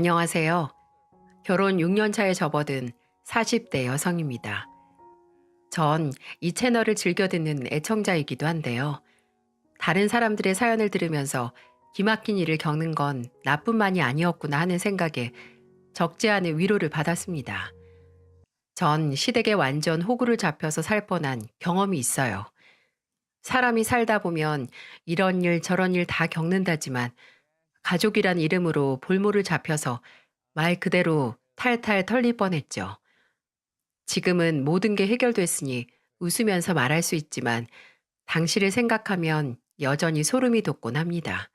안녕하세요. 결혼 6년 차에 접어든 40대 여성입니다. 전 이 채널을 즐겨 듣는 애청자이기도 한데요. 다른 사람들의 사연을 들으면서 기막힌 일을 겪는 건 나뿐만이 아니었구나 하는 생각에 적지 않은 위로를 받았습니다. 전 시댁에 완전 호구를 잡혀서 살 뻔한 경험이 있어요. 사람이 살다 보면 이런 일 저런 일 다 겪는다지만 가족이란 이름으로 볼모를 잡혀서 말 그대로 탈탈 털릴 뻔했죠. 지금은 모든 게 해결됐으니 웃으면서 말할 수 있지만 당시를 생각하면 여전히 소름이 돋곤 합니다.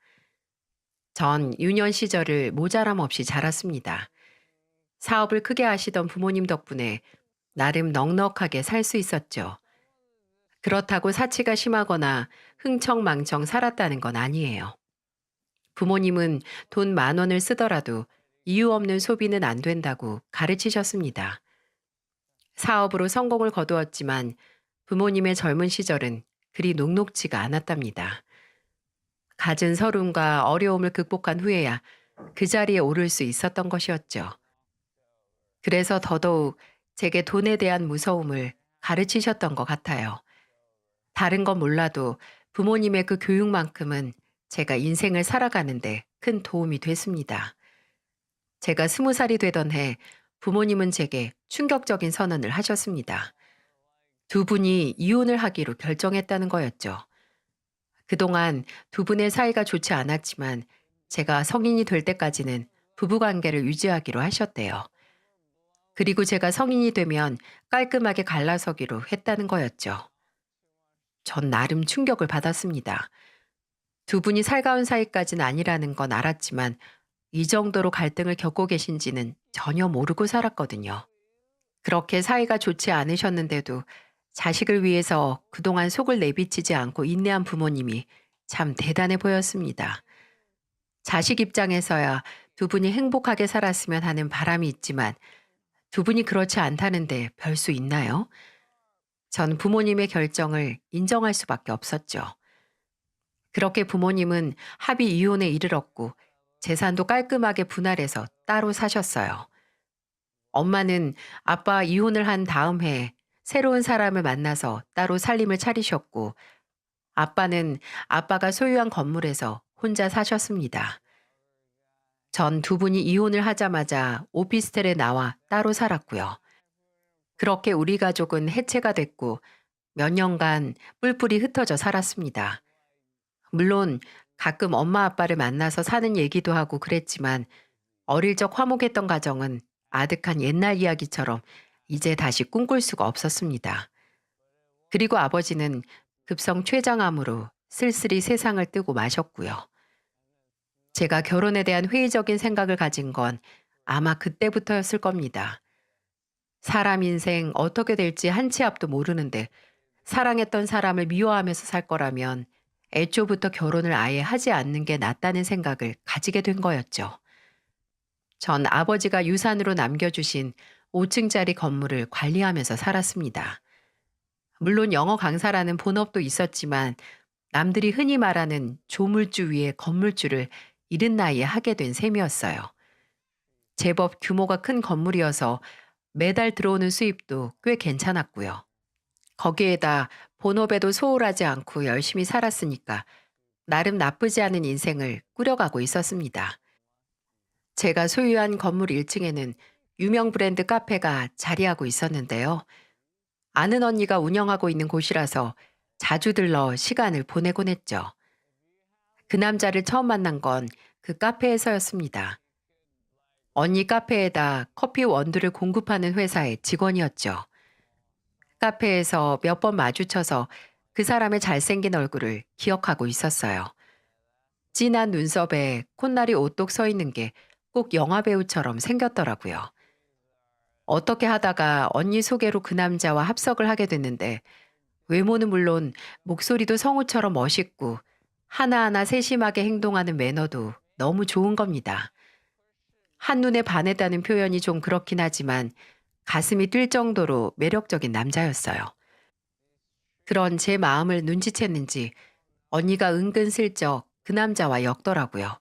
전 유년 시절을 모자람 없이 자랐습니다. 사업을 크게 하시던 부모님 덕분에 나름 넉넉하게 살 수 있었죠. 그렇다고 사치가 심하거나 흥청망청 살았다는 건 아니에요. 부모님은 돈 10,000원을 쓰더라도 이유 없는 소비는 안 된다고 가르치셨습니다. 사업으로 성공을 거두었지만 부모님의 젊은 시절은 그리 녹록지가 않았답니다. 갖은 서름과 어려움을 극복한 후에야 그 자리에 오를 수 있었던 것이었죠. 그래서 더더욱 제게 돈에 대한 무서움을 가르치셨던 것 같아요. 다른 건 몰라도 부모님의 그 교육만큼은 제가 인생을 살아가는데 큰 도움이 됐습니다. 제가 20살이 되던 해 부모님은 제게 충격적인 선언을 하셨습니다. 두 분이 이혼을 하기로 결정했다는 거였죠. 그동안 두 분의 사이가 좋지 않았지만 제가 성인이 될 때까지는 부부관계를 유지하기로 하셨대요. 그리고 제가 성인이 되면 깔끔하게 갈라서기로 했다는 거였죠. 전 나름 충격을 받았습니다. 두 분이 살가운 사이까지는 아니라는 건 알았지만 이 정도로 갈등을 겪고 계신지는 전혀 모르고 살았거든요. 그렇게 사이가 좋지 않으셨는데도 자식을 위해서 그동안 속을 내비치지 않고 인내한 부모님이 참 대단해 보였습니다. 자식 입장에서야 두 분이 행복하게 살았으면 하는 바람이 있지만 두 분이 그렇지 않다는데 별 수 있나요? 전 부모님의 결정을 인정할 수밖에 없었죠. 그렇게 부모님은 합의 이혼에 이르렀고 재산도 깔끔하게 분할해서 따로 사셨어요. 엄마는 아빠 이혼을 한 다음 해에 새로운 사람을 만나서 따로 살림을 차리셨고 아빠는 아빠가 소유한 건물에서 혼자 사셨습니다. 전 두 분이 이혼을 하자마자 오피스텔에 나와 따로 살았고요. 그렇게 우리 가족은 해체가 됐고 몇 년간 뿔뿔이 흩어져 살았습니다. 물론 가끔 엄마 아빠를 만나서 사는 얘기도 하고 그랬지만 어릴 적 화목했던 가정은 아득한 옛날 이야기처럼 이제 다시 꿈꿀 수가 없었습니다. 그리고 아버지는 급성 췌장암으로 쓸쓸히 세상을 뜨고 마셨고요. 제가 결혼에 대한 회의적인 생각을 가진 건 아마 그때부터였을 겁니다. 사람 인생 어떻게 될지 한 치 앞도 모르는데 사랑했던 사람을 미워하면서 살 거라면 애초부터 결혼을 아예 하지 않는 게 낫다는 생각을 가지게 된 거였죠. 전 아버지가 유산으로 남겨주신 5층짜리 건물을 관리하면서 살았습니다. 물론 영어 강사라는 본업도 있었지만 남들이 흔히 말하는 조물주 위에 건물주를 이른 나이에 하게 된 셈이었어요. 제법 규모가 큰 건물이어서 매달 들어오는 수입도 꽤 괜찮았고요. 거기에다 본업에도 소홀하지 않고 열심히 살았으니까 나름 나쁘지 않은 인생을 꾸려가고 있었습니다. 제가 소유한 건물 1층에는 유명 브랜드 카페가 자리하고 있었는데요. 아는 언니가 운영하고 있는 곳이라서 자주 들러 시간을 보내곤 했죠. 그 남자를 처음 만난 건 그 카페에서였습니다. 언니 카페에다 커피 원두를 공급하는 회사의 직원이었죠. 카페에서 몇 번 마주쳐서 그 사람의 잘생긴 얼굴을 기억하고 있었어요. 진한 눈썹에 콧날이 오똑 서 있는 게 꼭 영화배우처럼 생겼더라고요. 어떻게 하다가 언니 소개로 그 남자와 합석을 하게 됐는데 외모는 물론 목소리도 성우처럼 멋있고 하나하나 세심하게 행동하는 매너도 너무 좋은 겁니다. 한눈에 반했다는 표현이 좀 그렇긴 하지만 가슴이 뛸 정도로 매력적인 남자였어요. 그런 제 마음을 눈치챘는지 언니가 은근슬쩍 그 남자와 엮더라고요.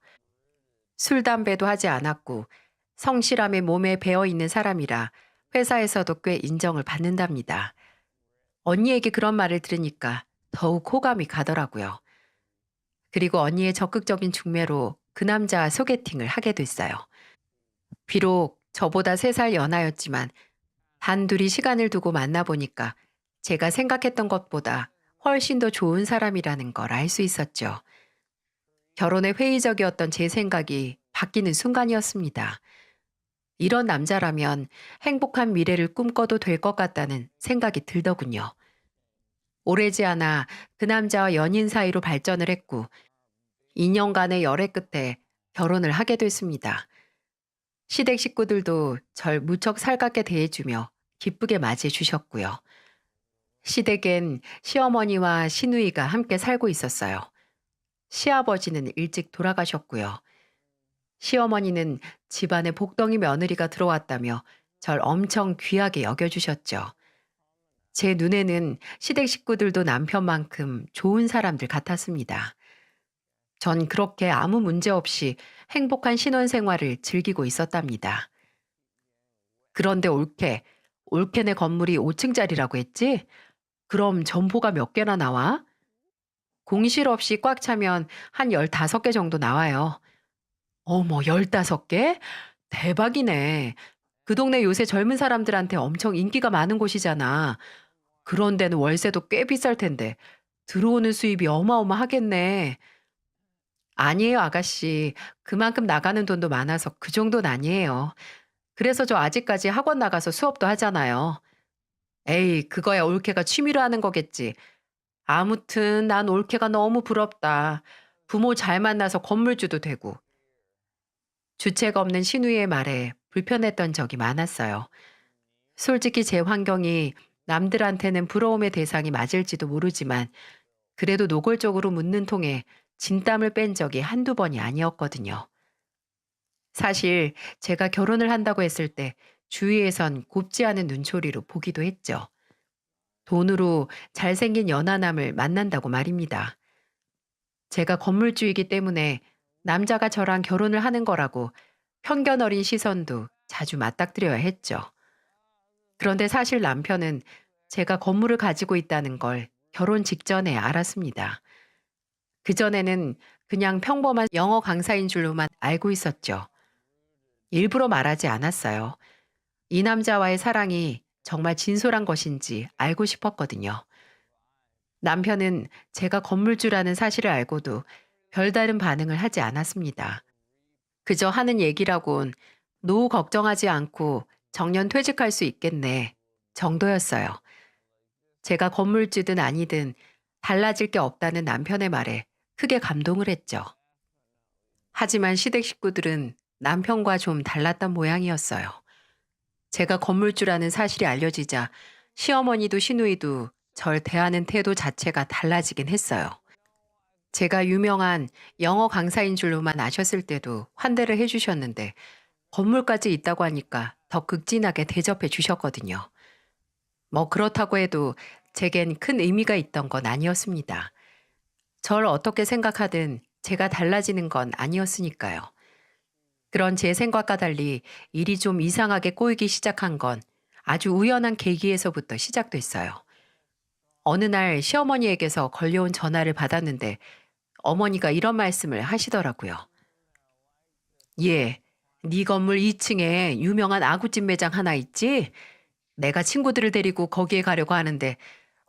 술, 담배도 하지 않았고 성실함에 몸에 배어 있는 사람이라 회사에서도 꽤 인정을 받는답니다. 언니에게 그런 말을 들으니까 더욱 호감이 가더라고요. 그리고 언니의 적극적인 중매로 그 남자와 소개팅을 하게 됐어요. 비록 저보다 3살 연하였지만 단둘이 시간을 두고 만나보니까 제가 생각했던 것보다 훨씬 더 좋은 사람이라는 걸 알 수 있었죠. 결혼에 회의적이었던 제 생각이 바뀌는 순간이었습니다. 이런 남자라면 행복한 미래를 꿈꿔도 될 것 같다는 생각이 들더군요. 오래지 않아 그 남자와 연인 사이로 발전을 했고 2년간의 열애 끝에 결혼을 하게 됐습니다. 시댁 식구들도 절 무척 살갑게 대해주며 기쁘게 맞이해 주셨고요. 시댁엔 시어머니와 시누이가 함께 살고 있었어요. 시아버지는 일찍 돌아가셨고요. 시어머니는 집안에 복덩이 며느리가 들어왔다며 절 엄청 귀하게 여겨주셨죠. 제 눈에는 시댁 식구들도 남편만큼 좋은 사람들 같았습니다. 전 그렇게 아무 문제 없이 행복한 신혼생활을 즐기고 있었답니다. 그런데 올케네 건물이 5층짜리라고 했지? 그럼 점포가 몇 개나 나와? 공실 없이 꽉 차면 한 15개 정도 나와요. 어머, 15개? 대박이네. 그 동네 요새 젊은 사람들한테 엄청 인기가 많은 곳이잖아. 그런 데는 월세도 꽤 비쌀 텐데 들어오는 수입이 어마어마하겠네. 아니에요, 아가씨. 그만큼 나가는 돈도 많아서 그 정도는 아니에요. 그래서 저 아직까지 학원 나가서 수업도 하잖아요. 에이, 그거야 올케가 취미로 하는 거겠지. 아무튼 난 올케가 너무 부럽다. 부모 잘 만나서 건물주도 되고. 주책 없는 신우이의 말에 불편했던 적이 많았어요. 솔직히 제 환경이 남들한테는 부러움의 대상이 맞을지도 모르지만 그래도 노골적으로 묻는 통에 진땀을 뺀 적이 한두 번이 아니었거든요. 사실 제가 결혼을 한다고 했을 때 주위에선 곱지 않은 눈초리로 보기도 했죠. 돈으로 잘생긴 연하남을 만난다고 말입니다. 제가 건물주이기 때문에 남자가 저랑 결혼을 하는 거라고 편견 어린 시선도 자주 맞닥뜨려야 했죠. 그런데 사실 남편은 제가 건물을 가지고 있다는 걸 결혼 직전에 알았습니다. 그전에는 그냥 평범한 영어 강사인 줄로만 알고 있었죠. 일부러 말하지 않았어요. 이 남자와의 사랑이 정말 진솔한 것인지 알고 싶었거든요. 남편은 제가 건물주라는 사실을 알고도 별다른 반응을 하지 않았습니다. 그저 하는 얘기라곤 노후 걱정하지 않고 정년 퇴직할 수 있겠네 정도였어요. 제가 건물주든 아니든 달라질 게 없다는 남편의 말에 크게 감동을 했죠. 하지만 시댁 식구들은 남편과 좀 달랐던 모양이었어요. 제가 건물주라는 사실이 알려지자 시어머니도 시누이도 절 대하는 태도 자체가 달라지긴 했어요. 제가 유명한 영어 강사인 줄로만 아셨을 때도 환대를 해주셨는데 건물까지 있다고 하니까 더 극진하게 대접해 주셨거든요. 뭐 그렇다고 해도 제겐 큰 의미가 있던 건 아니었습니다. 절 어떻게 생각하든 제가 달라지는 건 아니었으니까요. 그런 제 생각과 달리 일이 좀 이상하게 꼬이기 시작한 건 아주 우연한 계기에서부터 시작됐어요. 어느 날 시어머니에게서 걸려온 전화를 받았는데 어머니가 이런 말씀을 하시더라고요. 예, 네 건물 2층에 유명한 아구찜 매장 하나 있지? 내가 친구들을 데리고 거기에 가려고 하는데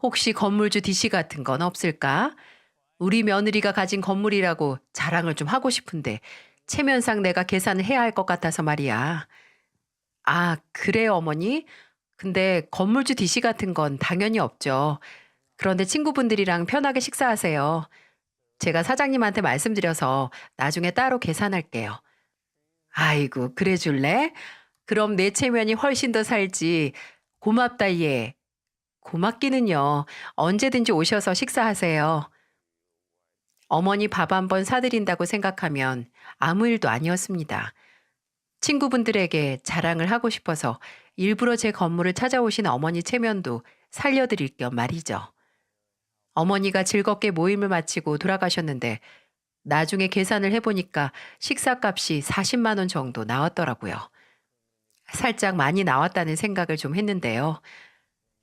혹시 건물주 디시 같은 건 없을까? 우리 며느리가 가진 건물이라고 자랑을 좀 하고 싶은데 체면상 내가 계산을 해야 할 것 같아서 말이야. 아, 그래요, 어머니? 근데 건물주 디시 같은 건 당연히 없죠. 그런데 친구분들이랑 편하게 식사하세요. 제가 사장님한테 말씀드려서 나중에 따로 계산할게요. 아이고, 그래 줄래? 그럼 내 체면이 훨씬 더 살지. 고맙다, 얘. 고맙기는요. 언제든지 오셔서 식사하세요. 어머니 밥 한 번 사드린다고 생각하면 아무 일도 아니었습니다. 친구분들에게 자랑을 하고 싶어서 일부러 제 건물을 찾아오신 어머니 체면도 살려드릴 겸 말이죠. 어머니가 즐겁게 모임을 마치고 돌아가셨는데 나중에 계산을 해보니까 식사값이 40만 원 정도 나왔더라고요. 살짝 많이 나왔다는 생각을 좀 했는데요.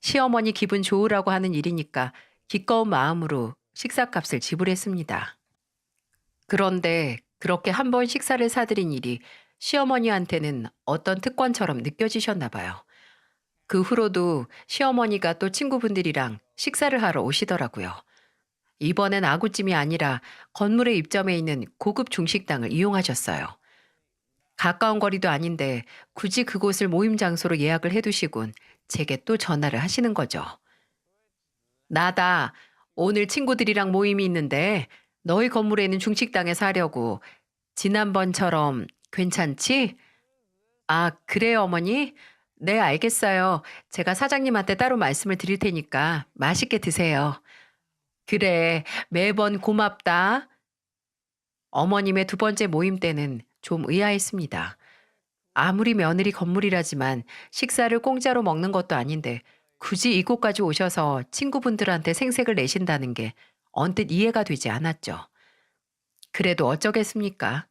시어머니 기분 좋으라고 하는 일이니까 기꺼운 마음으로 식사값을 지불했습니다. 그런데 그렇게 한 번 식사를 사드린 일이 시어머니한테는 어떤 특권처럼 느껴지셨나 봐요. 그 후로도 시어머니가 또 친구분들이랑 식사를 하러 오시더라고요. 이번엔 아구찜이 아니라 건물의 입점에 있는 고급 중식당을 이용하셨어요. 가까운 거리도 아닌데 굳이 그곳을 모임 장소로 예약을 해두시곤 제게 또 전화를 하시는 거죠. 나다. 오늘 친구들이랑 모임이 있는데 너희 건물에 있는 중식당에서 하려고. 지난번처럼 괜찮지? 아, 그래요, 어머니? 네, 알겠어요. 제가 사장님한테 따로 말씀을 드릴 테니까 맛있게 드세요. 그래, 매번 고맙다. 어머님의 두 번째 모임 때는 좀 의아했습니다. 아무리 며느리 건물이라지만 식사를 공짜로 먹는 것도 아닌데 굳이 이곳까지 오셔서 친구분들한테 생색을 내신다는 게 언뜻 이해가 되지 않았죠. 그래도 어쩌겠습니까?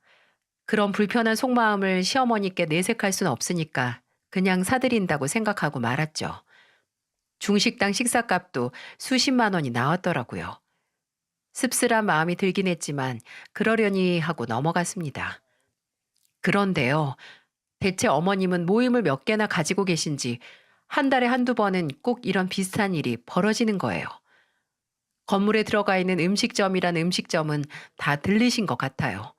그런 불편한 속마음을 시어머니께 내색할 수는 없으니까 그냥 사드린다고 생각하고 말았죠. 중식당 식사값도 수십만 원이 나왔더라고요. 씁쓸한 마음이 들긴 했지만 그러려니 하고 넘어갔습니다. 그런데요, 대체 어머님은 모임을 몇 개나 가지고 계신지 한 달에 한두 번은 꼭 이런 비슷한 일이 벌어지는 거예요. 건물에 들어가 있는 음식점이란 음식점은 다 들리신 것 같아요.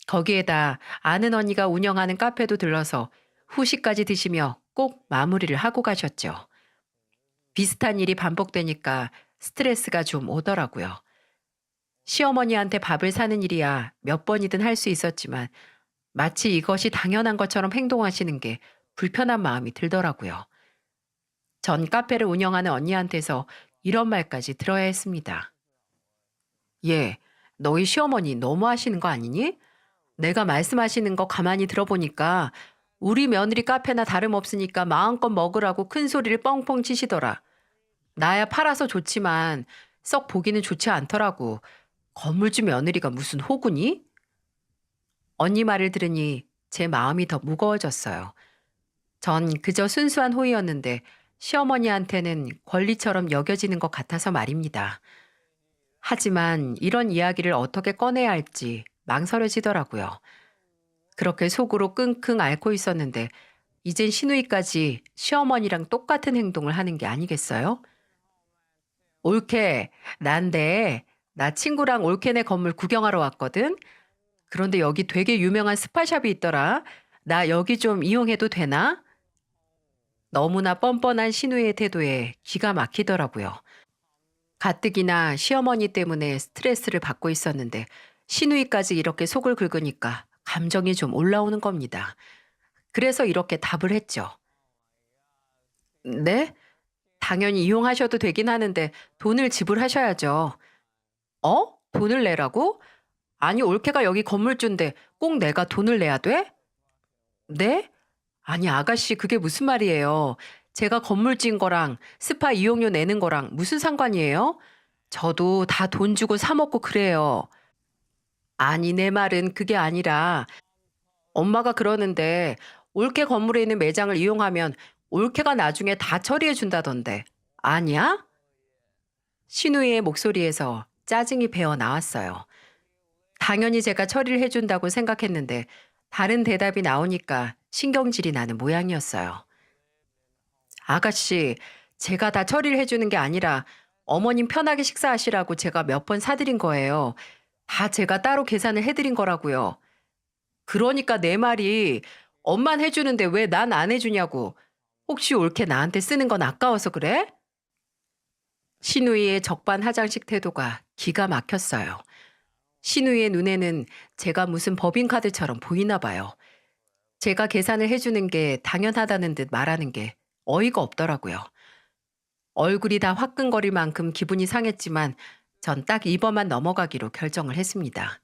거기에다 아는 언니가 운영하는 카페도 들러서 후식까지 드시며 꼭 마무리를 하고 가셨죠. 비슷한 일이 반복되니까 스트레스가 좀 오더라고요. 시어머니한테 밥을 사는 일이야 몇 번이든 할 수 있었지만 마치 이것이 당연한 것처럼 행동하시는 게 불편한 마음이 들더라고요. 전 카페를 운영하는 언니한테서 이런 말까지 들어야 했습니다. 얘, 너희 시어머니 너무 하시는 거 아니니? 내가 말씀하시는 거 가만히 들어보니까 우리 며느리 카페나 다름없으니까 마음껏 먹으라고 큰 소리를 뻥뻥 치시더라. 나야 팔아서 좋지만 썩 보기는 좋지 않더라고. 건물주 며느리가 무슨 호구니? 언니 말을 들으니 제 마음이 더 무거워졌어요. 전 그저 순수한 호의였는데 시어머니한테는 권리처럼 여겨지는 것 같아서 말입니다. 하지만 이런 이야기를 어떻게 꺼내야 할지 망설여지더라고요. 그렇게 속으로 끙끙 앓고 있었는데 이젠 시누이까지 시어머니랑 똑같은 행동을 하는 게 아니겠어요? 올케, 난데 나 친구랑 올케네 건물 구경하러 왔거든. 그런데 여기 되게 유명한 스파샵이 있더라. 나 여기 좀 이용해도 되나? 너무나 뻔뻔한 시누이의 태도에 기가 막히더라고요. 가뜩이나 시어머니 때문에 스트레스를 받고 있었는데 시누이까지 이렇게 속을 긁으니까 감정이 좀 올라오는 겁니다. 그래서 이렇게 답을 했죠. 네? 당연히 이용하셔도 되긴 하는데 돈을 지불하셔야죠. 어? 돈을 내라고? 아니, 올케가 여기 건물주인데 꼭 내가 돈을 내야 돼? 네? 아니, 아가씨, 그게 무슨 말이에요? 제가 건물주인 거랑 스파 이용료 내는 거랑 무슨 상관이에요? 저도 다 돈 주고 사 먹고 그래요. 아니, 내 말은 그게 아니라 엄마가 그러는데 올케 건물에 있는 매장을 이용하면 올케가 나중에 다 처리해 준다던데. 아니야? 신우이의 목소리에서 짜증이 배어 나왔어요. 당연히 제가 처리를 해준다고 생각했는데 다른 대답이 나오니까 신경질이 나는 모양이었어요. 아가씨, 제가 다 처리를 해주는 게 아니라 어머님 편하게 식사하시라고 제가 몇 번 사드린 거예요. 다 제가 따로 계산을 해드린 거라고요. 그러니까 내 말이 엄만 해주는데 왜 난 안 해주냐고. 혹시 옳게 나한테 쓰는 건 아까워서 그래? 신우이의 적반하장식 태도가 기가 막혔어요. 신우이의 눈에는 제가 무슨 법인카드처럼 보이나 봐요. 제가 계산을 해주는 게 당연하다는 듯 말하는 게 어이가 없더라고요. 얼굴이 다 화끈거릴 만큼 기분이 상했지만 전 딱 이번만 넘어가기로 결정을 했습니다.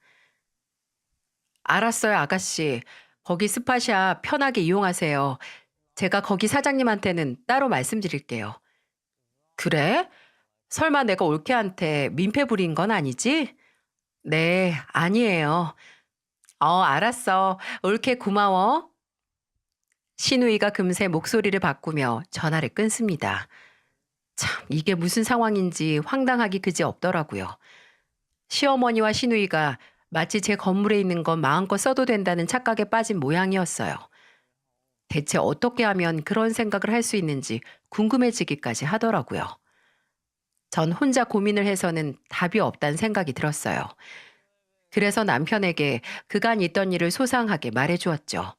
알았어요, 아가씨. 거기 스파샤 편하게 이용하세요. 제가 거기 사장님한테는 따로 말씀드릴게요. 그래? 설마 내가 올케한테 민폐 부린 건 아니지? 네, 아니에요. 알았어. 올케 고마워. 신우이가 금세 목소리를 바꾸며 전화를 끊습니다. 참, 이게 무슨 상황인지 황당하기 그지 없더라고요. 시어머니와 시누이가 마치 제 건물에 있는 건 마음껏 써도 된다는 착각에 빠진 모양이었어요. 대체 어떻게 하면 그런 생각을 할 수 있는지 궁금해지기까지 하더라고요. 전 혼자 고민을 해서는 답이 없다는 생각이 들었어요. 그래서 남편에게 그간 있던 일을 소상하게 말해주었죠.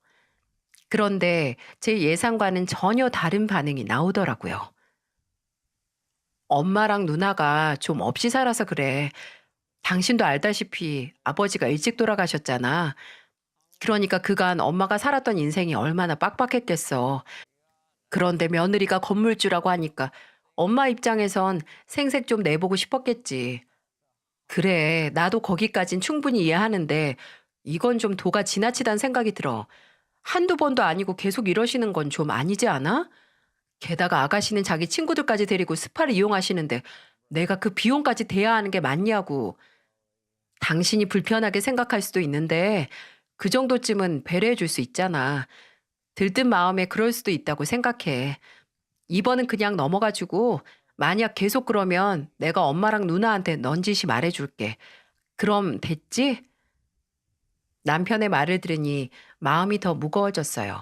그런데 제 예상과는 전혀 다른 반응이 나오더라고요. 엄마랑 누나가 좀 없이 살아서 그래. 당신도 알다시피 아버지가 일찍 돌아가셨잖아. 그러니까 그간 엄마가 살았던 인생이 얼마나 빡빡했겠어. 그런데 며느리가 건물주라고 하니까 엄마 입장에선 생색 좀 내보고 싶었겠지. 그래, 나도 거기까진 충분히 이해하는데 이건 좀 도가 지나치단 생각이 들어. 한두 번도 아니고 계속 이러시는 건 좀 아니지 않아? 게다가 아가씨는 자기 친구들까지 데리고 스파를 이용하시는데 내가 그 비용까지 대야 하는 게 맞냐고. 당신이 불편하게 생각할 수도 있는데 그 정도쯤은 배려해 줄 수 있잖아. 들뜬 마음에 그럴 수도 있다고 생각해. 이번은 그냥 넘어가지고 만약 계속 그러면 내가 엄마랑 누나한테 넌지시 말해줄게. 그럼 됐지? 남편의 말을 들으니 마음이 더 무거워졌어요.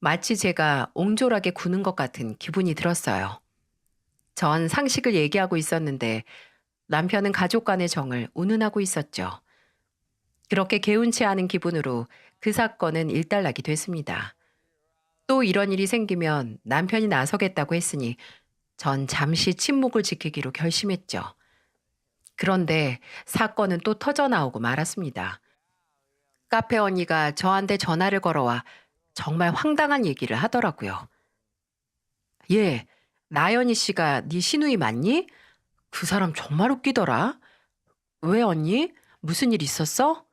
마치 제가 옹졸하게 구는 것 같은 기분이 들었어요. 전 상식을 얘기하고 있었는데 남편은 가족 간의 정을 운운하고 있었죠. 그렇게 개운치 않은 기분으로 그 사건은 일단락이 됐습니다. 또 이런 일이 생기면 남편이 나서겠다고 했으니 전 잠시 침묵을 지키기로 결심했죠. 그런데 사건은 또 터져나오고 말았습니다. 카페 언니가 저한테 전화를 걸어와 정말 황당한 얘기를 하더라고요. 얘, 나연희 씨가 네 시누이 맞니? 그 사람 정말 웃기더라. 왜 언니? 무슨 일 있었어?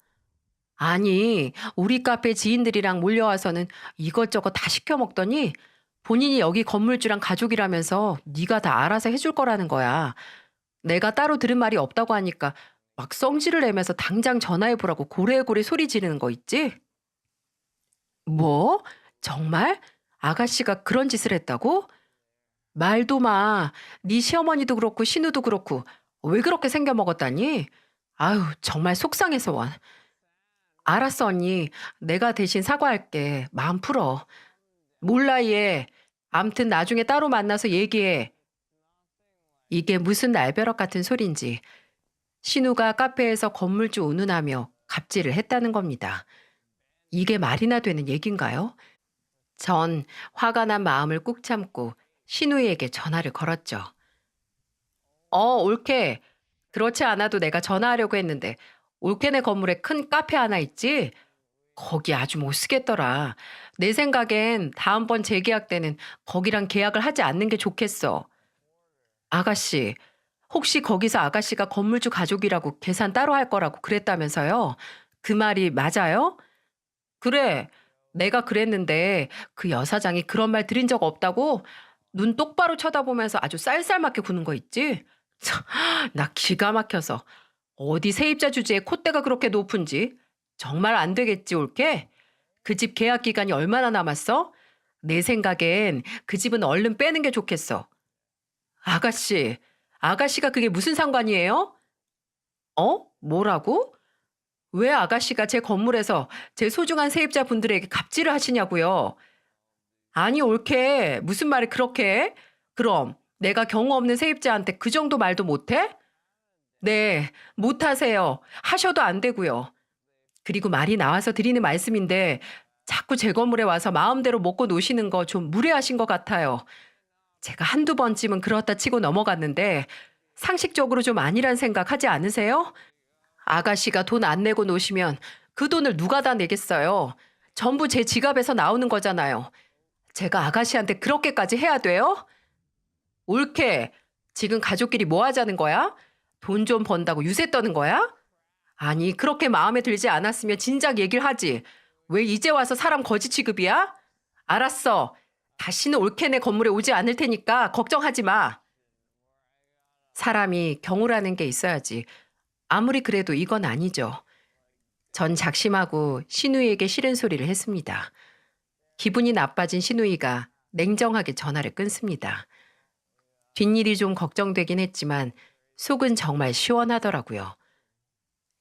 아니, 우리 카페 지인들이랑 몰려와서는 이것저것 다 시켜 먹더니 본인이 여기 건물주랑 가족이라면서 네가 다 알아서 해줄 거라는 거야. 내가 따로 들은 말이 없다고 하니까 막 성질을 내면서 당장 전화해보라고 고래고래 소리 지르는 거 있지? 뭐? 정말? 아가씨가 그런 짓을 했다고? 말도 마. 네 시어머니도 그렇고 신우도 그렇고 왜 그렇게 생겨먹었다니? 아유, 정말 속상해서 원. 알았어, 언니. 내가 대신 사과할게. 마음 풀어. 몰라, 얘. 암튼 나중에 따로 만나서 얘기해. 이게 무슨 날벼락 같은 소린지. 신우가 카페에서 건물주 운운하며 갑질을 했다는 겁니다. 이게 말이나 되는 얘긴가요? 전 화가 난 마음을 꾹 참고 신우이에게 전화를 걸었죠. 올케. 그렇지 않아도 내가 전화하려고 했는데 올케네 건물에 큰 카페 하나 있지? 거기 아주 못 쓰겠더라. 내 생각엔 다음번 재계약 때는 거기랑 계약을 하지 않는 게 좋겠어. 아가씨, 혹시 거기서 아가씨가 건물주 가족이라고 계산 따로 할 거라고 그랬다면서요? 그 말이 맞아요? 그래. 내가 그랬는데 그 여사장이 그런 말 들은 적 없다고 눈 똑바로 쳐다보면서 아주 쌀쌀맞게 구는 거 있지? 참, 나 기가 막혀서 어디 세입자 주제에 콧대가 그렇게 높은지 정말 안 되겠지 올게? 그 집 계약 기간이 얼마나 남았어? 내 생각엔 그 집은 얼른 빼는 게 좋겠어. 아가씨, 아가씨가 그게 무슨 상관이에요? 뭐라고? 왜 아가씨가 제 건물에서 제 소중한 세입자 분들에게 갑질을 하시냐고요? 아니 옳게 무슨 말을 그렇게 해? 그럼 내가 경우 없는 세입자한테 그 정도 말도 못해? 네, 못하세요. 하셔도 안 되고요. 그리고 말이 나와서 드리는 말씀인데 자꾸 제 건물에 와서 마음대로 먹고 노시는 거 좀 무례하신 것 같아요. 제가 한두 번쯤은 그렇다 치고 넘어갔는데 상식적으로 좀 아니란 생각 하지 않으세요? 아가씨가 돈 안 내고 노시면 그 돈을 누가 다 내겠어요? 전부 제 지갑에서 나오는 거잖아요. 제가 아가씨한테 그렇게까지 해야 돼요? 옳게. 지금 가족끼리 뭐 하자는 거야? 돈 좀 번다고 유세 떠는 거야? 아니, 그렇게 마음에 들지 않았으면 진작 얘기를 하지. 왜 이제 와서 사람 거지 취급이야? 알았어. 다시는 올케네 건물에 오지 않을 테니까 걱정하지 마. 사람이 경우라는 게 있어야지. 아무리 그래도 이건 아니죠. 전 작심하고 신우이에게 싫은 소리를 했습니다. 기분이 나빠진 신우이가 냉정하게 전화를 끊습니다. 뒷일이 좀 걱정되긴 했지만 속은 정말 시원하더라고요.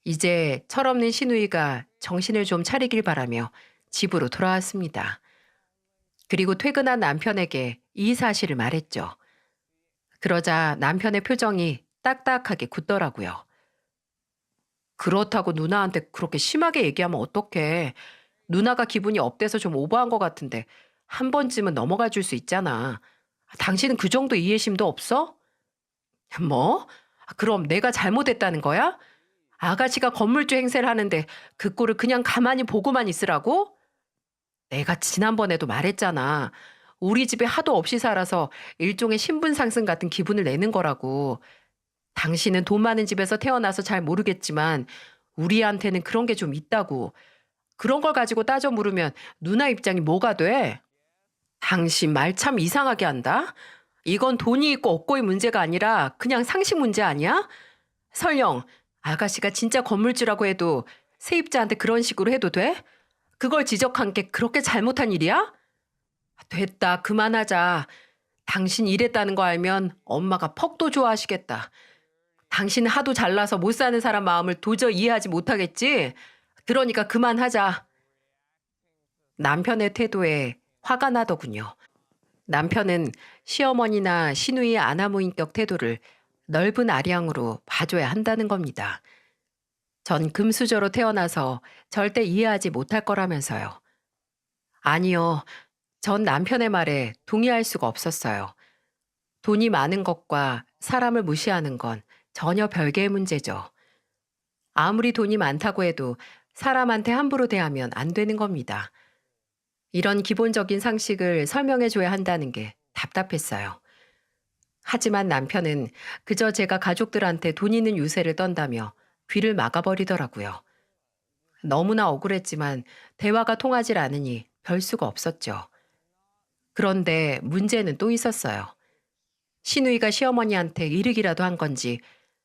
이제 철없는 신우이가 정신을 좀 차리길 바라며 집으로 돌아왔습니다. 그리고 퇴근한 남편에게 이 사실을 말했죠. 그러자 남편의 표정이 딱딱하게 굳더라고요. 그렇다고 누나한테 그렇게 심하게 얘기하면 어떡해. 누나가 기분이 업돼서 좀 오버한 것 같은데 한 번쯤은 넘어가 줄 수 있잖아. 당신은 그 정도 이해심도 없어? 뭐? 그럼 내가 잘못했다는 거야? 아가씨가 건물주 행세를 하는데 그 꼴을 그냥 가만히 보고만 있으라고? 내가 지난번에도 말했잖아. 우리 집에 하도 없이 살아서 일종의 신분 상승 같은 기분을 내는 거라고. 당신은 돈 많은 집에서 태어나서 잘 모르겠지만 우리한테는 그런 게 좀 있다고. 그런 걸 가지고 따져 물으면 누나 입장이 뭐가 돼? 당신 말 참 이상하게 한다. 이건 돈이 있고 없고의 문제가 아니라 그냥 상식 문제 아니야? 설령 아가씨가 진짜 건물주라고 해도 세입자한테 그런 식으로 해도 돼? 그걸 지적한 게 그렇게 잘못한 일이야? 됐다, 그만하자. 당신 이랬다는 거 알면 엄마가 퍽도 좋아하시겠다. 당신은 하도 잘나서 못 사는 사람 마음을 도저히 이해하지 못하겠지? 그러니까 그만하자. 남편의 태도에 화가 나더군요. 남편은 시어머니나 시누이의 아나무인격 태도를 넓은 아량으로 봐줘야 한다는 겁니다. 전 금수저로 태어나서 절대 이해하지 못할 거라면서요. 아니요. 전 남편의 말에 동의할 수가 없었어요. 돈이 많은 것과 사람을 무시하는 건 전혀 별개의 문제죠. 아무리 돈이 많다고 해도 사람한테 함부로 대하면 안 되는 겁니다. 이런 기본적인 상식을 설명해 줘야 한다는 게 답답했어요. 하지만 남편은 그저 제가 가족들한테 돈 있는 유세를 떤다며 귀를 막아버리더라고요. 너무나 억울했지만 대화가 통하질 않으니 별 수가 없었죠. 그런데 문제는 또 있었어요. 시누이가 시어머니한테 이르기라도 한 건지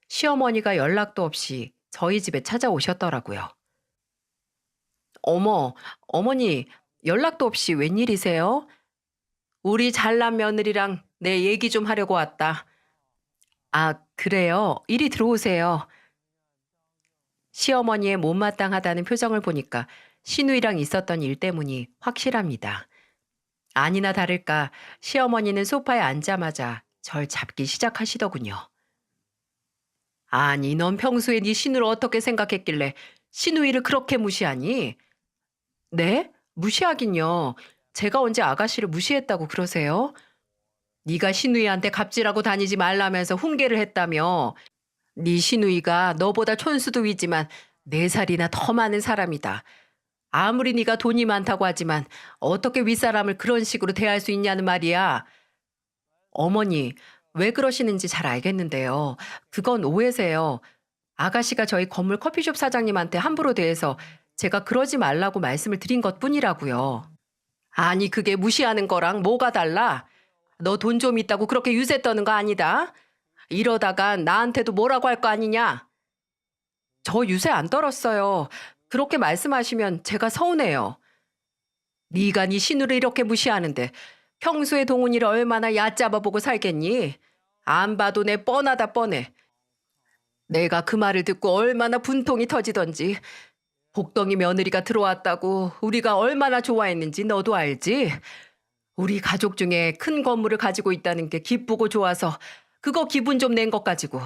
시어머니가 연락도 없이 저희 집에 찾아오셨더라고요. 어머, 어머니, 연락도 없이 웬일이세요? 우리 잘난 며느리랑 내 얘기 좀 하려고 왔다. 아, 그래요? 이리 들어오세요. 시어머니의 못마땅하다는 표정을 보니까 시누이랑 있었던 일 때문이 확실합니다. 아니나 다를까 시어머니는 소파에 앉자마자 절 잡기 시작하시더군요. 아니, 넌 평소에 네 시누를 어떻게 생각했길래 시누이를 그렇게 무시하니? 네? 무시하긴요. 제가 언제 아가씨를 무시했다고 그러세요? 네가 시누이한테 갑질하고 다니지 말라면서 훈계를 했다며. 네 시누이가 너보다 촌수도 위지만 4살이나 더 많은 사람이다. 아무리 네가 돈이 많다고 하지만 어떻게 윗사람을 그런 식으로 대할 수 있냐는 말이야. 어머니, 왜 그러시는지 잘 알겠는데요. 그건 오해세요. 아가씨가 저희 건물 커피숍 사장님한테 함부로 대해서 제가 그러지 말라고 말씀을 드린 것뿐이라고요. 아니, 그게 무시하는 거랑 뭐가 달라? 너 돈 좀 있다고 그렇게 유세 떠는 거 아니다. 이러다가 나한테도 뭐라고 할 거 아니냐? 저 유세 안 떨었어요. 그렇게 말씀하시면 제가 서운해요. 네가 네 신우를 이렇게 무시하는데 평소에 동훈이를 얼마나 얕잡아 보고 살겠니? 안 봐도 내 뻔하다 뻔해. 내가 그 말을 듣고 얼마나 분통이 터지던지. 복덩이 며느리가 들어왔다고 우리가 얼마나 좋아했는지 너도 알지? 우리 가족 중에 큰 건물을 가지고 있다는 게 기쁘고 좋아서 그거 기분 좀 낸 것 가지고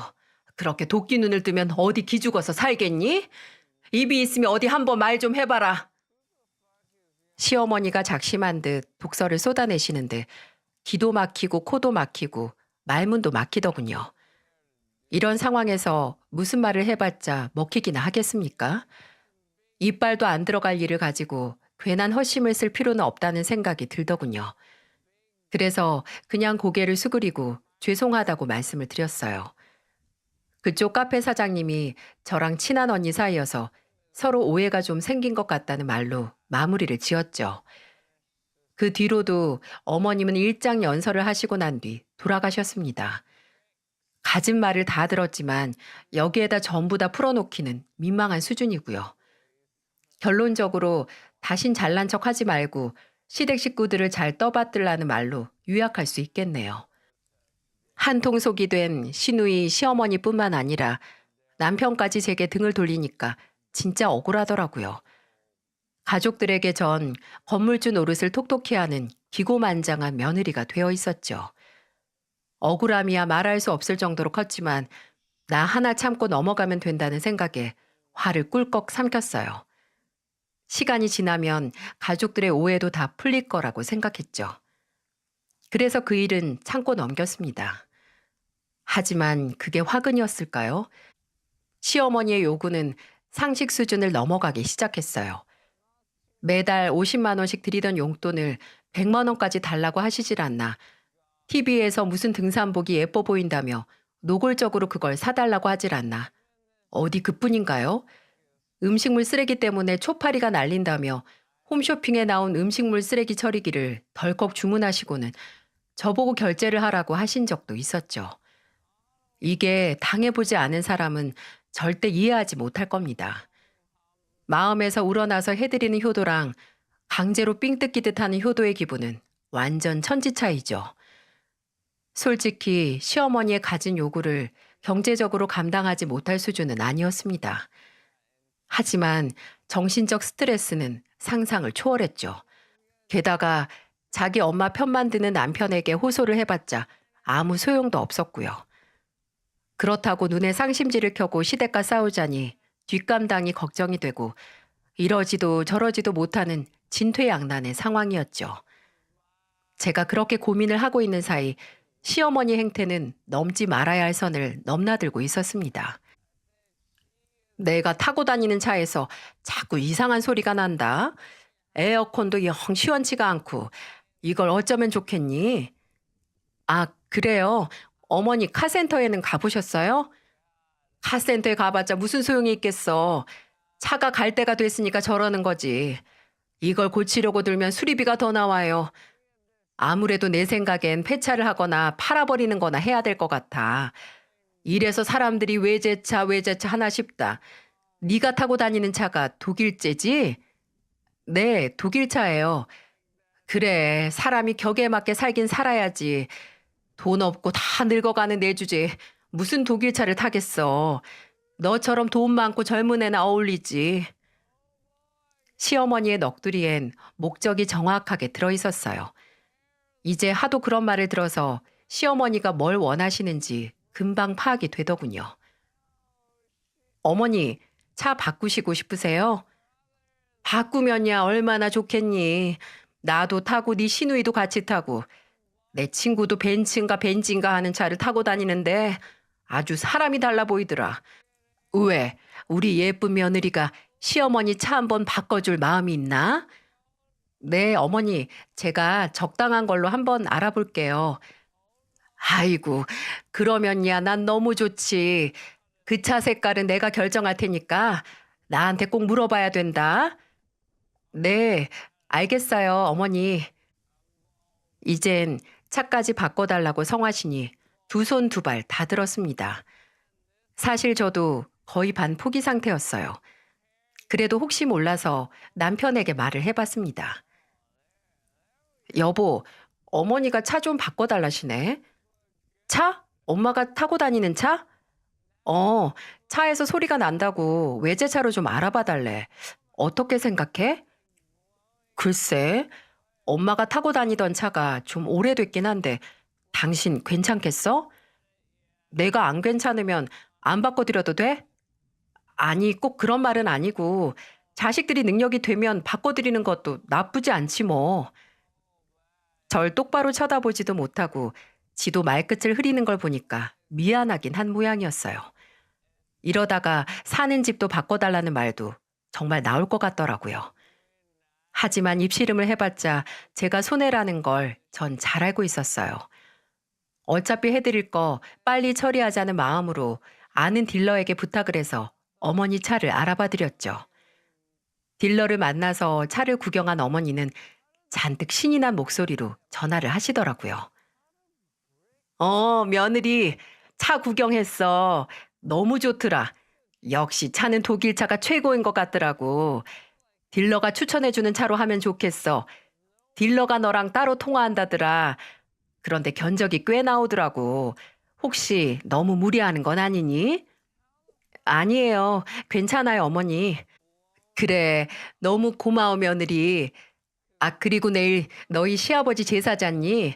그렇게 도끼 눈을 뜨면 어디 기죽어서 살겠니? 입이 있으면 어디 한번 말 좀 해봐라. 시어머니가 작심한 듯 독설을 쏟아내시는데 기도 막히고 코도 막히고 말문도 막히더군요. 이런 상황에서 무슨 말을 해봤자 먹히기나 하겠습니까? 이빨도 안 들어갈 일을 가지고 괜한 헛심을 쓸 필요는 없다는 생각이 들더군요. 그래서 그냥 고개를 수그리고 죄송하다고 말씀을 드렸어요. 그쪽 카페 사장님이 저랑 친한 언니 사이여서 서로 오해가 좀 생긴 것 같다는 말로 마무리를 지었죠. 그 뒤로도 어머님은 일장연설을 하시고 난 뒤 돌아가셨습니다. 가진 말을 다 들었지만 여기에다 전부 다 풀어놓기는 민망한 수준이고요. 결론적으로 다신 잘난 척 하지 말고 시댁 식구들을 잘 떠받들라는 말로 요약할 수 있겠네요. 한통속이 된 시누이 시어머니뿐만 아니라 남편까지 제게 등을 돌리니까 진짜 억울하더라고요. 가족들에게 전 건물주 노릇을 톡톡히 하는 기고만장한 며느리가 되어 있었죠. 억울함이야 말할 수 없을 정도로 컸지만 나 하나 참고 넘어가면 된다는 생각에 화를 꿀꺽 삼켰어요. 시간이 지나면 가족들의 오해도 다 풀릴 거라고 생각했죠. 그래서 그 일은 참고 넘겼습니다. 하지만 그게 화근이었을까요? 시어머니의 요구는 상식 수준을 넘어가기 시작했어요. 매달 50만 원씩 드리던 용돈을 100만 원까지 달라고 하시질 않나. TV에서 무슨 등산복이 예뻐 보인다며 노골적으로 그걸 사달라고 하질 않나. 어디 그뿐인가요? 음식물 쓰레기 때문에 초파리가 날린다며 홈쇼핑에 나온 음식물 쓰레기 처리기를 덜컥 주문하시고는 저보고 결제를 하라고 하신 적도 있었죠. 이게 당해보지 않은 사람은 절대 이해하지 못할 겁니다. 마음에서 우러나서 해드리는 효도랑 강제로 삥 뜯기듯 하는 효도의 기분은 완전 천지차이죠. 솔직히 시어머니의 가진 요구를 경제적으로 감당하지 못할 수준은 아니었습니다. 하지만 정신적 스트레스는 상상을 초월했죠. 게다가 자기 엄마 편만 드는 남편에게 호소를 해봤자 아무 소용도 없었고요. 그렇다고 눈에 상심지를 켜고 시댁과 싸우자니 뒷감당이 걱정이 되고 이러지도 저러지도 못하는 진퇴양난의 상황이었죠. 제가 그렇게 고민을 하고 있는 사이 시어머니 행태는 넘지 말아야 할 선을 넘나들고 있었습니다. 내가 타고 다니는 차에서 자꾸 이상한 소리가 난다. 에어컨도 영 시원치가 않고 이걸 어쩌면 좋겠니? 아, 그래요. 어머니 카센터에는 가보셨어요? 카센터에 가봤자 무슨 소용이 있겠어. 차가 갈 때가 됐으니까 저러는 거지. 이걸 고치려고 들면 수리비가 더 나와요. 아무래도 내 생각엔 폐차를 하거나 팔아버리는 거나 해야 될 것 같아. 이래서 사람들이 외제차 하나 싶다. 네가 타고 다니는 차가 독일제지? 네, 독일차예요. 그래, 사람이 격에 맞게 살긴 살아야지. 돈 없고 다 늙어가는 내 주제에 무슨 독일차를 타겠어. 너처럼 돈 많고 젊은 애나 어울리지. 시어머니의 넋두리엔 목적이 정확하게 들어있었어요. 이제 하도 그런 말을 들어서 시어머니가 뭘 원하시는지 금방 파악이 되더군요. 어머니, 차 바꾸시고 싶으세요? 바꾸면야 얼마나 좋겠니. 나도 타고 네 시누이도 같이 타고 내 친구도 벤츠인가 하는 차를 타고 다니는데 아주 사람이 달라 보이더라. 왜? 우리 예쁜 며느리가 시어머니 차 한번 바꿔줄 마음이 있나? 네, 어머니, 제가 적당한 걸로 한번 알아볼게요. 아이고, 그러면야 난 너무 좋지. 그 차 색깔은 내가 결정할 테니까 나한테 꼭 물어봐야 된다. 네, 알겠어요, 어머니. 이젠 차까지 바꿔달라고 성하시니 두 손 두 발 다 들었습니다. 사실 저도 거의 반포기 상태였어요. 그래도 혹시 몰라서 남편에게 말을 해봤습니다. 여보, 어머니가 차 좀 바꿔달라시네. 차? 엄마가 타고 다니는 차? 어, 차에서 소리가 난다고 외제차로 좀 알아봐 달래. 어떻게 생각해? 글쎄, 엄마가 타고 다니던 차가 좀 오래됐긴 한데 당신 괜찮겠어? 내가 안 괜찮으면 안 바꿔드려도 돼? 아니, 꼭 그런 말은 아니고 자식들이 능력이 되면 바꿔드리는 것도 나쁘지 않지 뭐. 절 똑바로 쳐다보지도 못하고 지도 말끝을 흐리는 걸 보니까 미안하긴 한 모양이었어요. 이러다가 사는 집도 바꿔달라는 말도 정말 나올 것 같더라고요. 하지만 입씨름을 해봤자 제가 손해라는 걸 전 잘 알고 있었어요. 어차피 해드릴 거 빨리 처리하자는 마음으로 아는 딜러에게 부탁을 해서 어머니 차를 알아봐 드렸죠. 딜러를 만나서 차를 구경한 어머니는 잔뜩 신이 난 목소리로 전화를 하시더라고요. 며느리, 차 구경했어. 너무 좋더라. 역시 차는 독일차가 최고인 것 같더라고. 딜러가 추천해주는 차로 하면 좋겠어. 딜러가 너랑 따로 통화한다더라. 그런데 견적이 꽤 나오더라고. 혹시 너무 무리하는 건 아니니? 아니에요. 괜찮아요, 어머니. 그래, 너무 고마워, 며느리. 아, 그리고 내일 너희 시아버지 제사잖니?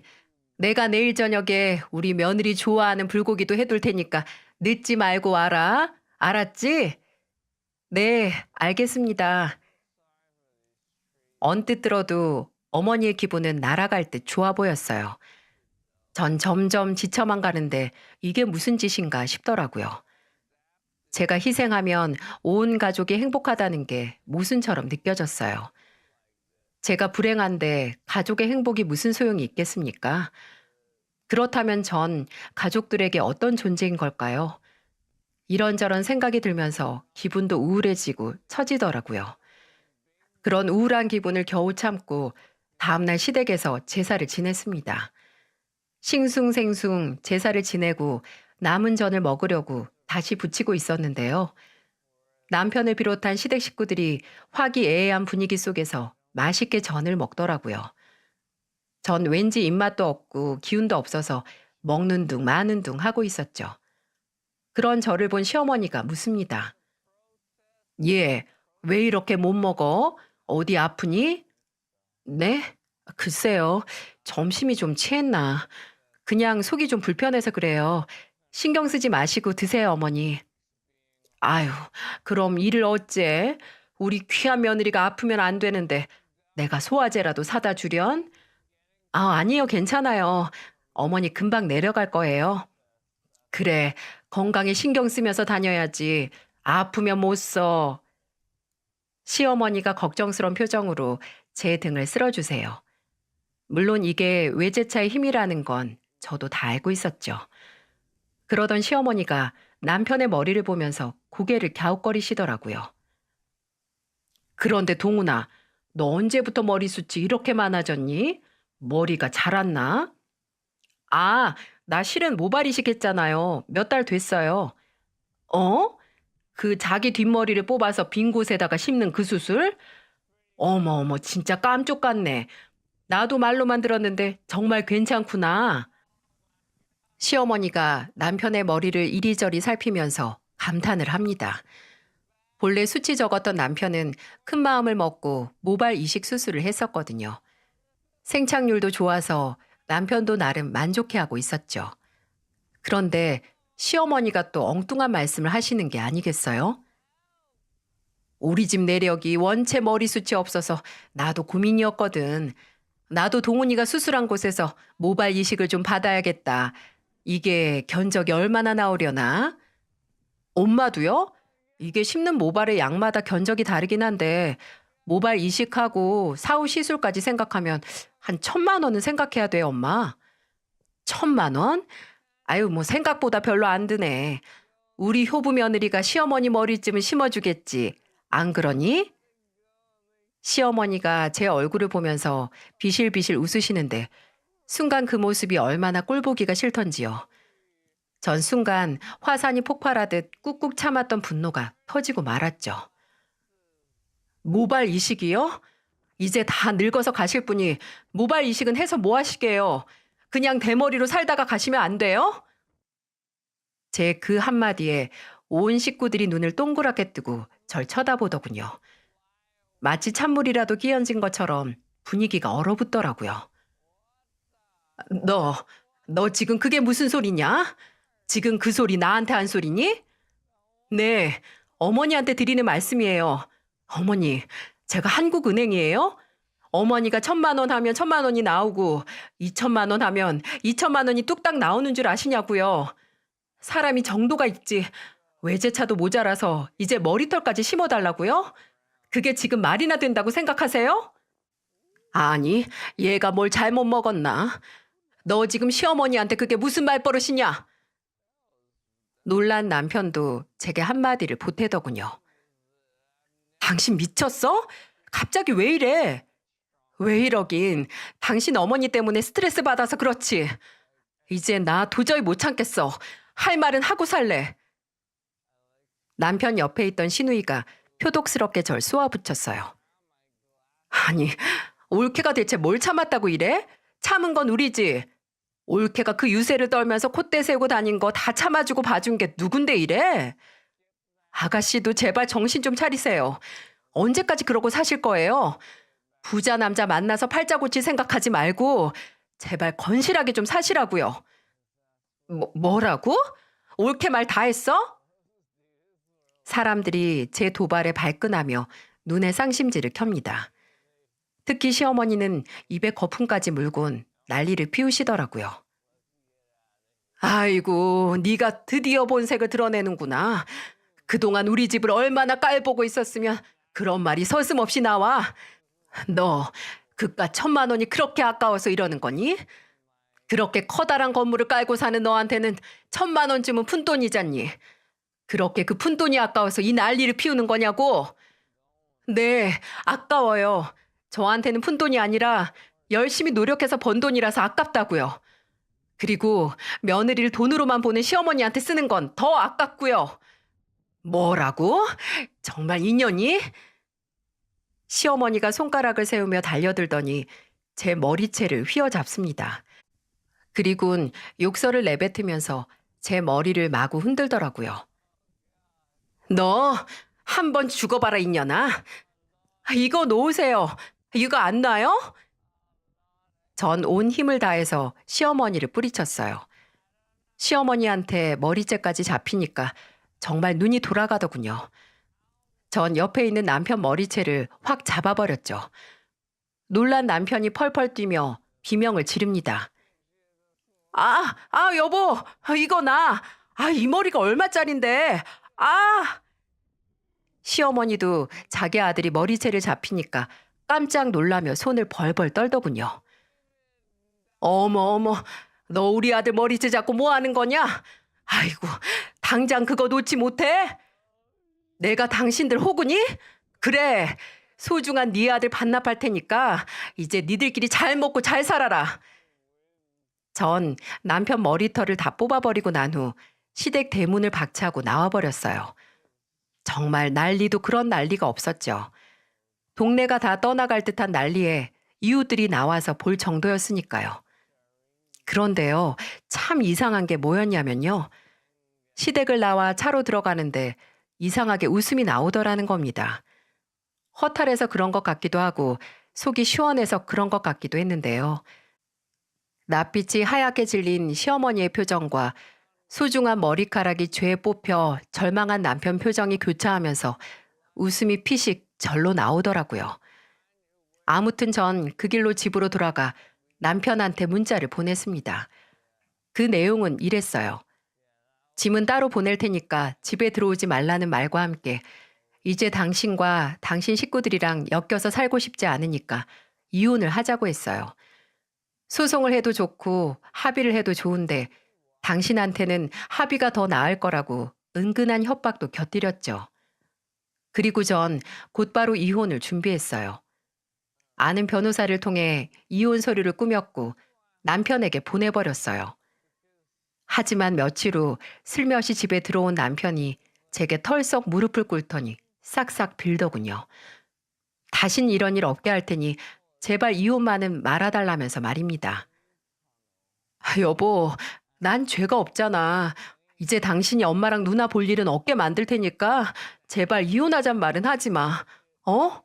내가 내일 저녁에 우리 며느리 좋아하는 불고기도 해둘 테니까 늦지 말고 와라. 알았지? 네, 알겠습니다. 언뜻 들어도 어머니의 기분은 날아갈 듯 좋아 보였어요. 전 점점 지쳐만 가는데 이게 무슨 짓인가 싶더라고요. 제가 희생하면 온 가족이 행복하다는 게 모순처럼 느껴졌어요. 제가 불행한데 가족의 행복이 무슨 소용이 있겠습니까? 그렇다면 전 가족들에게 어떤 존재인 걸까요? 이런저런 생각이 들면서 기분도 우울해지고 처지더라고요. 그런 우울한 기분을 겨우 참고 다음날 시댁에서 제사를 지냈습니다. 싱숭생숭 제사를 지내고 남은 전을 먹으려고 다시 부치고 있었는데요. 남편을 비롯한 시댁 식구들이 화기애애한 분위기 속에서 맛있게 전을 먹더라고요. 전 왠지 입맛도 없고 기운도 없어서 먹는 둥 마는 둥 하고 있었죠. 그런 저를 본 시어머니가 묻습니다. 얘, 왜 이렇게 못 먹어? 어디 아프니? 네? 글쎄요. 점심이 좀 취했나. 그냥 속이 좀 불편해서 그래요. 신경 쓰지 마시고 드세요, 어머니. 아유, 그럼 일을 어째? 우리 귀한 며느리가 아프면 안 되는데 내가 소화제라도 사다 주련? 아, 아니요, 괜찮아요. 어머니 금방 내려갈 거예요. 그래, 건강에 신경 쓰면서 다녀야지. 아프면 못 써. 시어머니가 걱정스런 표정으로 제 등을 쓸어주세요. 물론 이게 외제차의 힘이라는 건 저도 다 알고 있었죠. 그러던 시어머니가 남편의 머리를 보면서 고개를 갸웃거리시더라고요. 그런데 동훈아, 너 언제부터 머리숱이 이렇게 많아졌니? 머리가 자랐나? 아, 나 실은 모발 이식했잖아요. 몇 달 됐어요. 어? 그 자기 뒷머리를 뽑아서 빈 곳에다가 심는 그 수술? 어머, 어머, 진짜 깜쪽 같네. 나도 말로만 들었는데 정말 괜찮구나. 시어머니가 남편의 머리를 이리저리 살피면서 감탄을 합니다. 본래 수치 적었던 남편은 큰 마음을 먹고 모발 이식 수술을 했었거든요. 생착률도 좋아서 남편도 나름 만족해하고 있었죠. 그런데 시어머니가 또 엉뚱한 말씀을 하시는 게 아니겠어요? 우리 집 내력이 원체 머리숱이 없어서 나도 고민이었거든. 나도 동훈이가 수술한 곳에서 모발 이식을 좀 받아야겠다. 이게 견적이 얼마나 나오려나? 엄마도요? 이게 심는 모발의 양마다 견적이 다르긴 한데 모발 이식하고 사후 시술까지 생각하면 한 1,000만 원은 생각해야 돼, 엄마. 1,000만 원? 아유, 뭐 생각보다 별로 안 드네. 우리 효부 며느리가 시어머니 머리쯤은 심어주겠지. 안 그러니? 시어머니가 제 얼굴을 보면서 비실비실 웃으시는데 순간 그 모습이 얼마나 꼴보기가 싫던지요. 전 순간 화산이 폭발하듯 꾹꾹 참았던 분노가 터지고 말았죠. 모발 이식이요? 이제 다 늙어서 가실 분이 모발 이식은 해서 뭐 하시게요? 그냥 대머리로 살다가 가시면 안 돼요? 제 그 한마디에 온 식구들이 눈을 동그랗게 뜨고 절 쳐다보더군요. 마치 찬물이라도 끼얹은 것처럼 분위기가 얼어붙더라고요. 너, 너 지금 그게 무슨 소리냐? 지금 그 소리 나한테 한 소리니? 네, 어머니한테 드리는 말씀이에요. 어머니, 제가 한국은행이에요? 어머니가 1,000만 원 하면 1,000만 원이 나오고 2,000만 원 하면 2,000만 원이 뚝딱 나오는 줄 아시냐고요. 사람이 정도가 있지. 외제차도 모자라서 이제 머리털까지 심어달라고요? 그게 지금 말이나 된다고 생각하세요? 아니, 얘가 뭘 잘못 먹었나? 너 지금 시어머니한테 그게 무슨 말버릇이냐? 놀란 남편도 제게 한마디를 보태더군요. 당신 미쳤어? 갑자기 왜 이래? 왜 이러긴. 당신 어머니 때문에 스트레스 받아서 그렇지. 이제 나 도저히 못 참겠어. 할 말은 하고 살래. 남편 옆에 있던 시누이가 표독스럽게 절 쏘아붙였어요. 아니, 올케가 대체 뭘 참았다고 이래? 참은 건 우리지. 올케가 그 유세를 떨면서 콧대 세우고 다닌 거 다 참아주고 봐준 게 누군데 이래? 아가씨도 제발 정신 좀 차리세요. 언제까지 그러고 사실 거예요? 부자 남자 만나서 팔자고치 생각하지 말고 제발 건실하게 좀 사시라고요. 뭐라고? 올케 말 다 했어? 사람들이 제 도발에 발끈하며 눈에 쌍심지를 켭니다. 특히 시어머니는 입에 거품까지 물곤 난리를 피우시더라고요. 아이고, 네가 드디어 본색을 드러내는구나. 그동안 우리 집을 얼마나 깔보고 있었으면 그런 말이 서슴없이 나와. 너 그깟 1,000만 원이 그렇게 아까워서 이러는 거니? 그렇게 커다란 건물을 깔고 사는 너한테는 1,000만 원쯤은 푼돈이잖니. 그렇게 그 푼돈이 아까워서 이 난리를 피우는 거냐고? 네, 아까워요. 저한테는 푼돈이 아니라 열심히 노력해서 번 돈이라서 아깝다고요. 그리고 며느리를 돈으로만 보는 시어머니한테 쓰는 건 더 아깝고요. 뭐라고? 정말 인연이? 시어머니가 손가락을 세우며 달려들더니 제 머리채를 휘어잡습니다. 그리곤 욕설을 내뱉으면서 제 머리를 마구 흔들더라고요. 너 한 번 죽어봐라 이년아. 이거 놓으세요. 이거 안 놔요? 전 온 힘을 다해서 시어머니를 뿌리쳤어요. 시어머니한테 머리채까지 잡히니까 정말 눈이 돌아가더군요. 전 옆에 있는 남편 머리채를 확 잡아버렸죠. 놀란 남편이 펄펄 뛰며 비명을 지릅니다. 여보, 이거 나. 이 머리가 얼마짜린데. 시어머니도 자기 아들이 머리채를 잡히니까 깜짝 놀라며 손을 벌벌 떨더군요. 어머, 너 우리 아들 머리채 잡고 뭐 하는 거냐? 아이고, 당장 그거 놓지 못해? 내가 당신들 호구니? 그래, 소중한 네 아들 반납할 테니까 이제 니들끼리 잘 먹고 잘 살아라. 전 남편 머리털을 다 뽑아버리고 난 후 시댁 대문을 박차고 나와버렸어요. 정말 난리도 그런 난리가 없었죠. 동네가 다 떠나갈 듯한 난리에 이웃들이 나와서 볼 정도였으니까요. 그런데요, 참 이상한 게 뭐였냐면요. 시댁을 나와 차로 들어가는데 이상하게 웃음이 나오더라는 겁니다. 허탈해서 그런 것 같기도 하고 속이 시원해서 그런 것 같기도 했는데요. 낯빛이 하얗게 질린 시어머니의 표정과 소중한 머리카락이 죄에 뽑혀 절망한 남편 표정이 교차하면서 웃음이 피식 절로 나오더라고요. 아무튼 전 그 길로 집으로 돌아가 남편한테 문자를 보냈습니다. 그 내용은 이랬어요. 짐은 따로 보낼 테니까 집에 들어오지 말라는 말과 함께 이제 당신과 당신 식구들이랑 엮여서 살고 싶지 않으니까 이혼을 하자고 했어요. 소송을 해도 좋고 합의를 해도 좋은데 당신한테는 합의가 더 나을 거라고 은근한 협박도 곁들였죠. 그리고 전 곧바로 이혼을 준비했어요. 아는 변호사를 통해 이혼 서류를 꾸몄고 남편에게 보내버렸어요. 하지만 며칠 후 슬며시 집에 들어온 남편이 제게 털썩 무릎을 꿇더니 싹싹 빌더군요. 다신 이런 일 없게 할 테니 제발 이혼만은 말아달라면서 말입니다. 여보, 난 죄가 없잖아. 이제 당신이 엄마랑 누나 볼 일은 없게 만들 테니까 제발 이혼하잔 말은 하지 마. 어?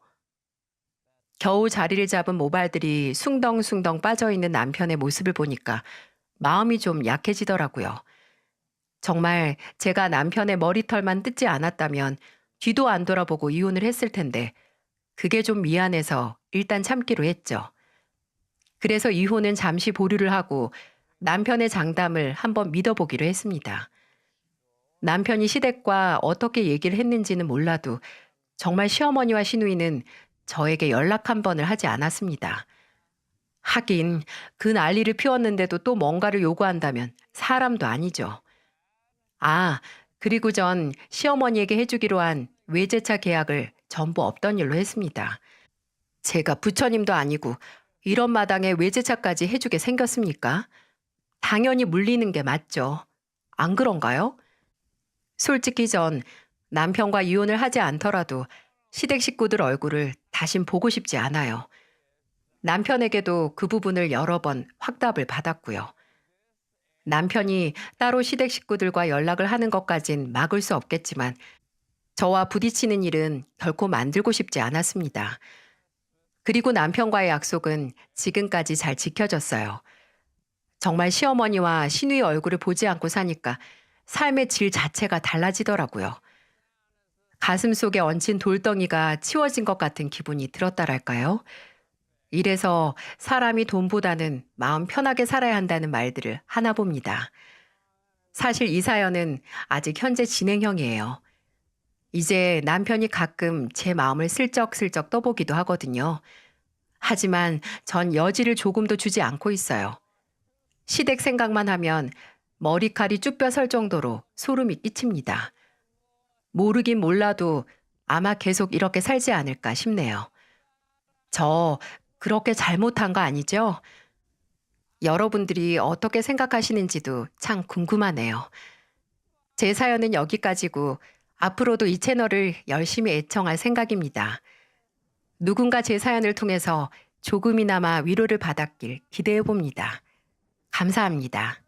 겨우 자리를 잡은 모발들이 숭덩숭덩 빠져있는 남편의 모습을 보니까 마음이 좀 약해지더라고요. 정말 제가 남편의 머리털만 뜯지 않았다면 뒤도 안 돌아보고 이혼을 했을 텐데 그게 좀 미안해서 일단 참기로 했죠. 그래서 이혼은 잠시 보류를 하고 남편의 장담을 한번 믿어보기로 했습니다. 남편이 시댁과 어떻게 얘기를 했는지는 몰라도 정말 시어머니와 시누이는 저에게 연락 한 번을 하지 않았습니다. 하긴 그 난리를 피웠는데도 또 뭔가를 요구한다면 사람도 아니죠. 그리고 전 시어머니에게 해주기로 한 외제차 계약을 전부 없던 일로 했습니다. 제가 부처님도 아니고 이런 마당에 외제차까지 해주게 생겼습니까? 당연히 물리는 게 맞죠. 안 그런가요? 솔직히 전 남편과 이혼을 하지 않더라도 시댁 식구들 얼굴을 다신 보고 싶지 않아요. 남편에게도 그 부분을 여러 번 확답을 받았고요. 남편이 따로 시댁 식구들과 연락을 하는 것까진 막을 수 없겠지만 저와 부딪히는 일은 결코 만들고 싶지 않았습니다. 그리고 남편과의 약속은 지금까지 잘 지켜졌어요. 정말 시어머니와 시누이 얼굴을 보지 않고 사니까 삶의 질 자체가 달라지더라고요. 가슴 속에 얹힌 돌덩이가 치워진 것 같은 기분이 들었다랄까요? 이래서 사람이 돈보다는 마음 편하게 살아야 한다는 말들을 하나 봅니다. 사실 이 사연은 아직 현재 진행형이에요. 이제 남편이 가끔 제 마음을 슬쩍슬쩍 떠보기도 하거든요. 하지만 전 여지를 조금도 주지 않고 있어요. 시댁 생각만 하면 머리칼이 쭈뼛 설 정도로 소름이 끼칩니다. 모르긴 몰라도 아마 계속 이렇게 살지 않을까 싶네요. 저 그렇게 잘못한 거 아니죠? 여러분들이 어떻게 생각하시는지도 참 궁금하네요. 제 사연은 여기까지고 앞으로도 이 채널을 열심히 애청할 생각입니다. 누군가 제 사연을 통해서 조금이나마 위로를 받았길 기대해 봅니다. 감사합니다.